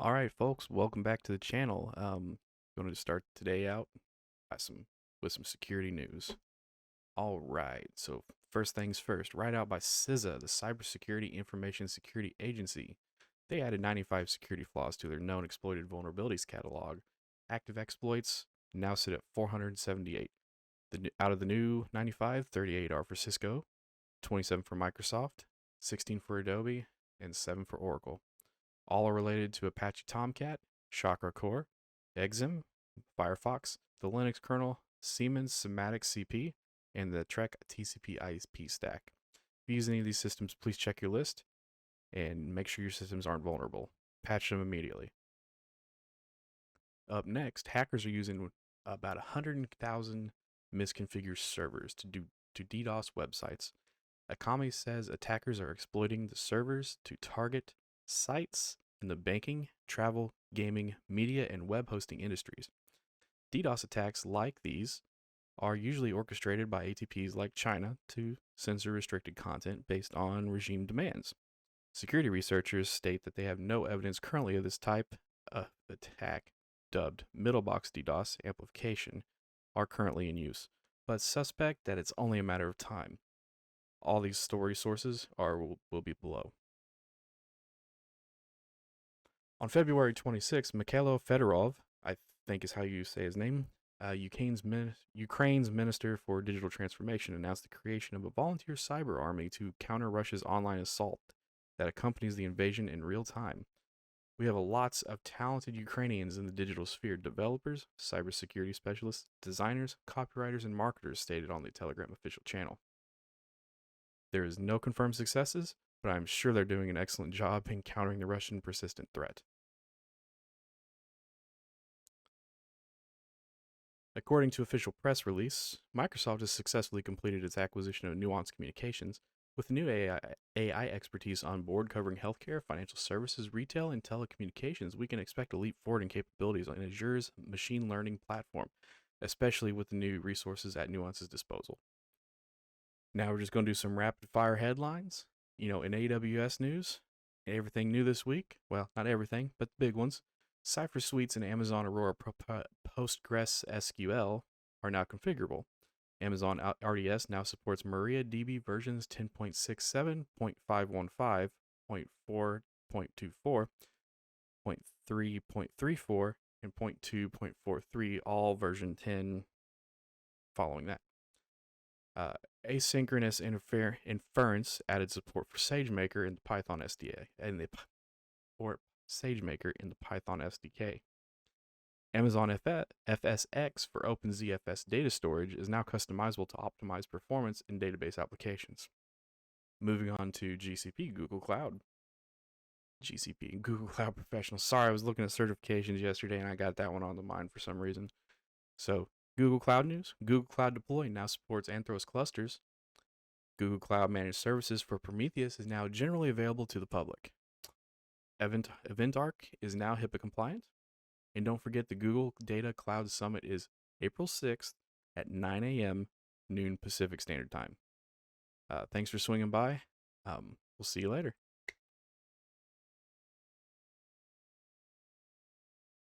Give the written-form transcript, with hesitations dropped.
All right, folks, welcome back to the channel. Going to start today out by with some security news. All right, so first things first, right out by CISA, the Cybersecurity Information Security Agency. They added 95 security flaws to their known exploited vulnerabilities catalog. Active exploits now sit at 478. Out of the new 95, 38 are for Cisco, 27 for Microsoft, 16 for Adobe, and 7 for Oracle. All are related to Apache Tomcat, ChakraCore, Exim, Firefox, the Linux kernel, Siemens SIMATIC CP, and the Treck TCP IP stack. If you use any of these systems, please check your list and make sure your systems aren't vulnerable. Patch them immediately. Up next, hackers are using about 100,000 misconfigured servers to DDoS websites. Akami says attackers are exploiting the servers to target sites in the banking, travel, gaming, media, and web hosting industries. DDoS attacks like these are usually orchestrated by ATPs like China to censor restricted content based on regime demands. Security researchers state that they have no evidence currently of this type of attack, dubbed middlebox DDoS amplification, are currently in use, but suspect that it's only a matter of time. All these story sources will be below. On February 26, Mikhailo Fedorov, I think is how you say his name, Ukraine's Minister for Digital Transformation, announced the creation of a volunteer cyber army to counter Russia's online assault that accompanies the invasion in real time. We have lots of talented Ukrainians in the digital sphere: developers, cybersecurity specialists, designers, copywriters, and marketers, stated on the Telegram official channel. There is no confirmed successes, but I'm sure they're doing an excellent job in countering the Russian persistent threat. According to official press release, Microsoft has successfully completed its acquisition of Nuance Communications, with new AI expertise on board covering healthcare, financial services, retail, and telecommunications. We can expect a leap forward in capabilities on Azure's machine learning platform, especially with the new resources at Nuance's disposal. Now we're just going to do some rapid fire headlines. In AWS news, everything new this week. Well, not everything, but the big ones. Cypher Suites and Amazon Aurora Postgres SQL are now configurable. Amazon RDS now supports MariaDB versions 10.67, 0.515, 0.4.24, 0.3.34, and 0.2.43, all version 10 following that. Asynchronous inference added support for SageMaker in the Python SDA or SageMaker in the Python SDK. Amazon FSx for OpenZFS data storage is now customizable to optimize performance in database applications. Moving on to GCP, Google Cloud. GCP, Google Cloud Professional. Sorry, I was looking at certifications yesterday and I got that one on the mind for some reason. So, Google Cloud news. Google Cloud Deploy now supports Anthos clusters. Google Cloud Managed Services for Prometheus is now generally available to the public. EventArc is now HIPAA compliant. And don't forget, the Google Data Cloud Summit is April 6th at 9 a.m. noon Pacific Standard Time. Thanks for swinging by. We'll see you later.